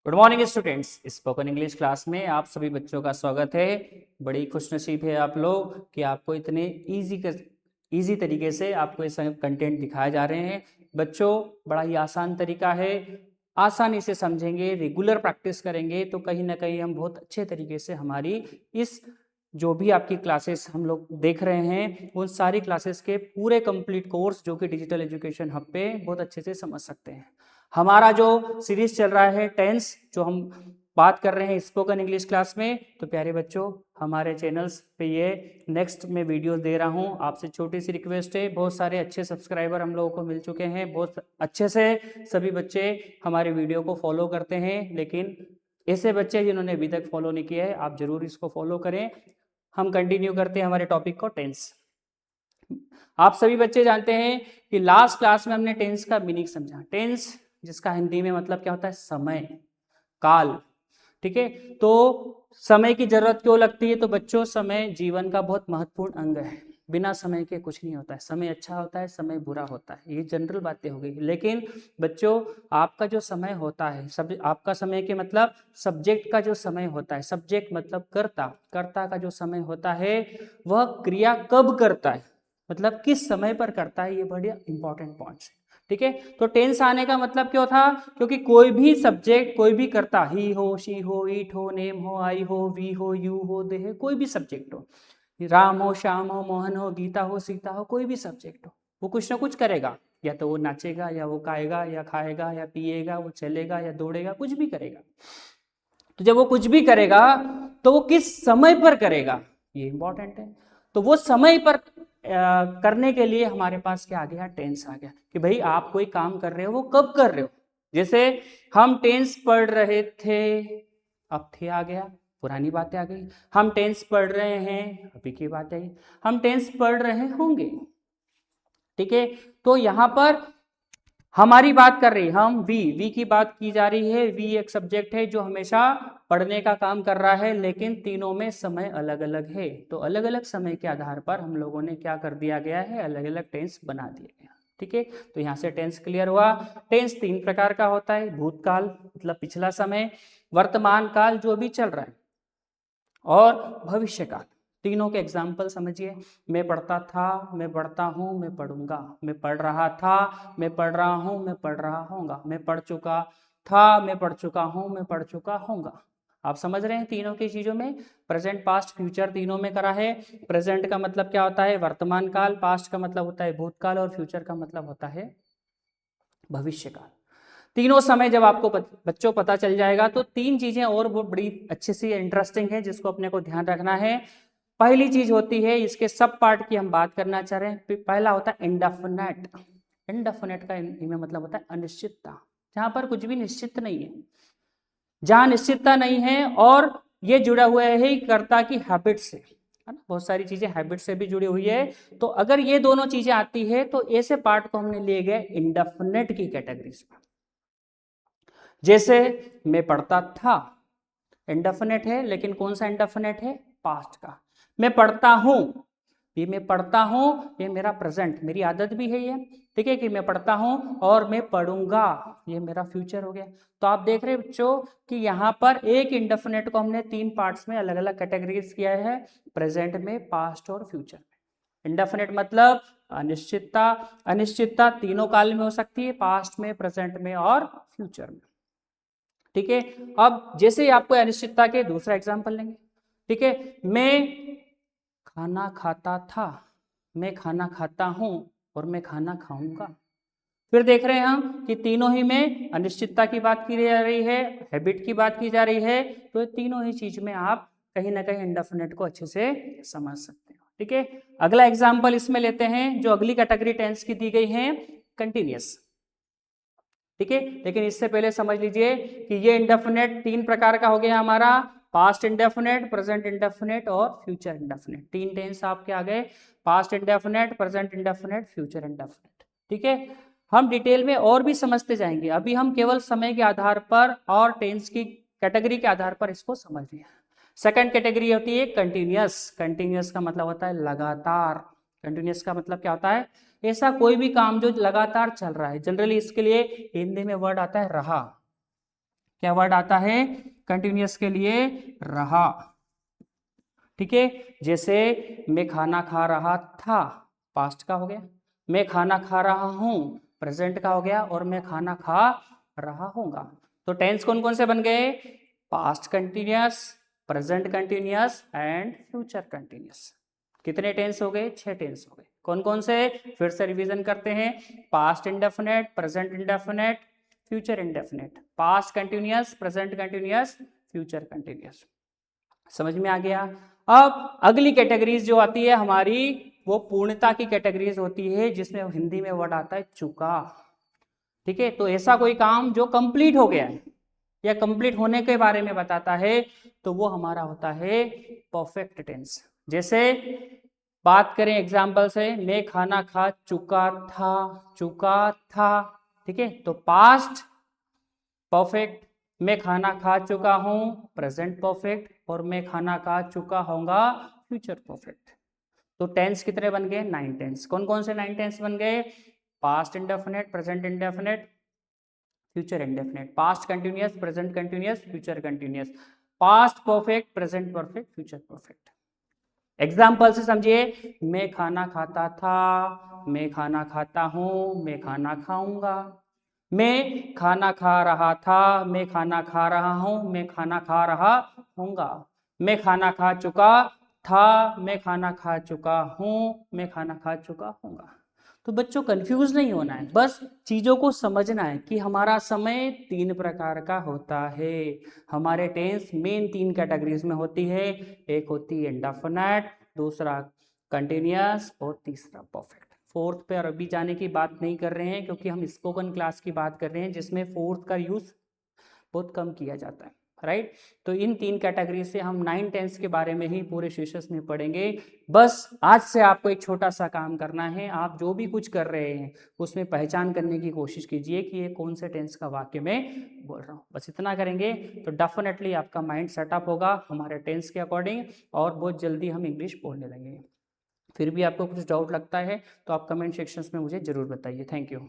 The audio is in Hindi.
Good morning students. Spoken English class में आप सभी बच्चों का स्वागत है। बड़ी खुशनसीब है आप लोग कि आपको इतने इजी तरीके से आपको ये कंटेंट दिखाए जा रहे हैं। बच्चों, बड़ा ही आसान तरीका है, आसानी से समझेंगे, रेगुलर प्रैक्टिस करेंगे तो कहीं ना कहीं हम बहुत अच्छे तरीके से हमारी इस जो भी आपकी क्लासेस हम लोग देख रहे हैं उन सारी क्लासेस के पूरे कंप्लीट कोर्स जो कि डिजिटल एजुकेशन हब पे बहुत अच्छे से समझ सकते हैं। हमारा जो सीरीज चल रहा है टेंस, जो हम बात कर रहे हैं स्पोकन इंग्लिश क्लास में, तो प्यारे बच्चों हमारे चैनल्स पे ये नेक्स्ट में वीडियोस दे रहा हूँ। आपसे छोटी सी रिक्वेस्ट है, बहुत सारे अच्छे सब्सक्राइबर हम लोगों को मिल चुके हैं, बहुत अच्छे से सभी बच्चे हमारे वीडियो को फॉलो करते हैं, लेकिन ऐसे बच्चे जिन्होंने अभी तक फॉलो नहीं किया है आप जरूर इसको फॉलो करें। हम कंटिन्यू करते हैं हमारे टॉपिक को, टेंस। आप सभी बच्चे जानते हैं कि लास्ट क्लास में हमने टेंस का मीनिंग समझा। टेंस जिसका हिंदी में मतलब क्या होता है, समय, काल। ठीक है, तो समय की जरूरत क्यों लगती है? तो बच्चों, समय जीवन का बहुत महत्वपूर्ण अंग है। बिना समय के कुछ नहीं होता है। समय अच्छा होता है, समय बुरा होता है, ये जनरल बातें हो गई। लेकिन बच्चों, आपका जो समय होता है, सब आपका समय के मतलब सब्जेक्ट का जो समय होता है, सब्जेक्ट मतलब कर्ता, कर्ता का जो समय होता है वह क्रिया कब करता है, मतलब किस समय पर करता है, ये बढ़िया इंपॉर्टेंट पॉइंट्स है। ठीक है, तो टेंस आने का मतलब क्यों था? क्योंकि कोई भी सब्जेक्ट, कोई भी कर्ता, ही हो, शी हो, इट हो, नेम हो, आई हो, वी हो, यू हो, दे है, कोई भी सब्जेक्ट हो, राम हो, श्याम हो, मोहन हो, गीता हो, सीता हो, कोई भी सब्जेक्ट हो, वो कुछ ना कुछ करेगा। या तो वो नाचेगा, या वो गाएगा, या खाएगा, या पिएगा, वो चलेगा, या दौड़ेगा, कुछ भी करेगा। तो जब वो कुछ भी करेगा तो वो किस समय पर करेगा, ये इंपॉर्टेंट है। तो वो समय पर करने के लिए हमारे पास क्या आ गया? टेंस आ गया कि भाई आप कोई काम कर रहे हो, वो कब कर रहे हो। जैसे हम टेंस पढ़ रहे थे, अब थे आ गया, पुरानी बातें आ गई। हम टेंस पढ़ रहे हैं, अभी की बात आई। हम टेंस पढ़ रहे होंगे। ठीक है, तो यहां पर हमारी बात कर रही, हम वी की बात की जा रही है। वी एक सब्जेक्ट है जो हमेशा पढ़ने का काम कर रहा है, लेकिन तीनों में समय अलग अलग है। तो अलग अलग समय के आधार पर हम लोगों ने क्या कर दिया गया है, अलग अलग टेंस बना दिए गया। ठीक है, तो यहाँ से टेंस क्लियर हुआ। टेंस तीन प्रकार का होता है, भूतकाल मतलब पिछला समय, वर्तमान काल जो भी चल रहा है, और भविष्य काल। तीनों के एग्जाम्पल समझिए। मैं पढ़ता था, मैं पढ़ता हूँ, मैं पढ़ूंगा। मैं पढ़ रहा था, मैं पढ़ रहा हूँ, मैं पढ़ रहा होऊंगा। मैं पढ़ चुका था, मैं पढ़ चुका हूँ, मैं पढ़ चुका होऊंगा। आप समझ रहे हैं, तीनों की चीजों में प्रेजेंट, पास्ट, फ्यूचर तीनों में करा है। प्रेजेंट का मतलब क्या होता है? वर्तमान काल। पास्ट का मतलब होता है भूतकाल, और फ्यूचर का मतलब होता है भविष्य काल। तीनों समय जब आपको बच्चों पता चल जाएगा तो तीन चीजें और वो बड़ी अच्छी सी इंटरेस्टिंग है जिसको अपने को ध्यान रखना है। पहली चीज होती है, इसके सब पार्ट की हम बात करना चाह रहे हैं। पहला होता है इंडेफिनेट। इंडेफिनेट का इनमें मतलब होता है अनिश्चितता, जहां पर कुछ भी निश्चित नहीं है, जहां निश्चितता नहीं है। और ये जुड़ा हुआ है कर्ता की हैबिट से, है ना, बहुत सारी चीजें हैबिट से भी जुड़ी हुई है। तो अगर ये दोनों चीजें आती है तो ऐसे पार्ट को हमने लिए गए इंडेफिनेट की कैटेगरीज में। जैसे मैं पढ़ता था, इंडेफिनेट है, लेकिन कौन सा इंडेफिनेट है? पास्ट का। मैं पढ़ता हूं, ये मैं पढ़ता हूं, ये मेरा प्रेजेंट, मेरी आदत भी है ये। ठीक है, कि मैं पढ़ता हूं, और मैं पढ़ूंगा, ये मेरा फ्यूचर हो गया। तो आप देख रहे हैं बच्चों कि यहाँ पर एक इंडेफिनेट को हमने तीन पार्ट्स में अलग अलग कैटेगरीज किया है, प्रेजेंट में, पास्ट और फ्यूचर में। इंडेफिनेट मतलब अनिश्चितता। अनिश्चितता तीनों काल में हो सकती है, पास्ट में, प्रेजेंट में और फ्यूचर में। ठीक है, अब जैसे ही आपको अनिश्चितता के दूसरा एग्जांपल लेंगे। ठीक है, मैं खाना खाता था, मैं खाना खाता हूं, और मैं खाना खाऊंगा। फिर देख रहे हैं हम कि तीनों ही में अनिश्चितता की बात की जा रही है, हैबिट की बात की जा रही है। तो तीनों ही चीज में आप कहीं ना कहीं इंडेफिनेट को अच्छे से समझ सकते हो। ठीक है, अगला एग्जाम्पल इसमें लेते हैं, जो अगली कैटेगरी टेंस की दी गई है, कंटिन्यूअस। ठीक है, लेकिन इससे पहले समझ लीजिए कि ये इंडेफिनेट तीन प्रकार का हो गया हमारा, पास्ट इंडेफिनेट, प्रेजेंट इंडेफिनेट और फ्यूचर इंडेफिनेट। तीन टेंस आपके आ गए, past indefinite, present indefinite, future indefinite. ठीक है, हम डिटेल में और भी समझते जाएंगे, अभी हम केवल समय के आधार पर और टेंस की कैटेगरी के आधार पर इसको समझ रहे हैं। सेकंड कैटेगरी होती है कंटिन्यूअस। कंटिन्यूअस का मतलब होता है लगातार। कंटिन्यूअस का मतलब क्या होता है? ऐसा कोई भी काम जो लगातार चल रहा है। जनरली इसके लिए हिंदी में वर्ड आता है रहा। क्या वर्ड आता है कंटिन्यूअस के लिए? रहा। ठीक है, जैसे मैं खाना खा रहा था, पास्ट का हो गया। मैं खाना खा रहा हूं, प्रेजेंट का हो गया। और मैं खाना खा रहा हूंगा। तो टेंस कौन कौन से बन गए? Past continuous, present continuous and future continuous. कितने टेंस हो गए? 6 टेंस हो गए। कौन कौन से? फिर से रिवीजन करते हैं। Past indefinite, present indefinite, future indefinite, past continuous, present continuous, future continuous. समझ में आ गया? अब अगली कैटेगरीज जो आती है हमारी, वो पूर्णता की कैटेगरीज होती है, जिसमें हिंदी में वर्ड आता है चुका। ठीक है, तो ऐसा कोई काम जो कंप्लीट हो गया है या कंप्लीट होने के बारे में बताता है, तो वो हमारा होता है परफेक्ट टेंस। जैसे बात करें एग्जाम्पल से, मैं खाना खा चुका था, चुका था। ठीक है, तो पास्ट परफेक्ट, मैं खाना खा चुका हूं प्रेजेंट परफेक्ट, और मैं खाना खा चुका होऊंगा फ्यूचर परफेक्ट। तो टेंस कितने बन गए? 9 टेंस। कौन कौन से 9 टेंस बन गए? Past indefinite, present indefinite, future indefinite, past continuous, present continuous, future continuous, past perfect, present perfect, future perfect. Example से समझिए, मैं खाना खाता था, मैं खाना खाता हूं, मैं खाना खाऊंगा। मैं खाना खा रहा था, मैं खाना खा रहा हूं, मैं खाना खा रहा हूंगा। मैं खाना खा चुका था, मैं खाना खा चुका हूं, मैं खाना खा चुका हूंगा। तो बच्चों कंफ्यूज नहीं होना है, बस चीज़ों को समझना है कि हमारा समय 3 प्रकार का होता है। हमारे टेंस मेन 3 कैटेगरीज में होती है। एक होती है इंडेफिनिट, दूसरा कंटिन्यूअस और तीसरा परफेक्ट। फोर्थ पे अभी जाने की बात नहीं कर रहे हैं, क्योंकि हम स्पोकन क्लास की बात कर रहे हैं, जिसमें फोर्थ का यूज़ बहुत कम किया जाता है। राइट, तो इन 3 कैटेगरी से हम 9 टेंस के बारे में ही पूरे सेशंस में पढ़ेंगे। बस आज से आपको एक छोटा सा काम करना है। आप जो भी कुछ कर रहे हैं उसमें पहचान करने की कोशिश कीजिए कि ये कौन से टेंस का वाक्य मैं बोल रहा हूँ। बस इतना करेंगे तो डेफिनेटली आपका माइंड सेटअप होगा हमारे टेंस के अकॉर्डिंग, और बहुत जल्दी हम इंग्लिश बोलने लगेंगे। फिर भी आपको कुछ डाउट लगता है तो आप कमेंट सेक्शंस में मुझे ज़रूर बताइए। Thank you.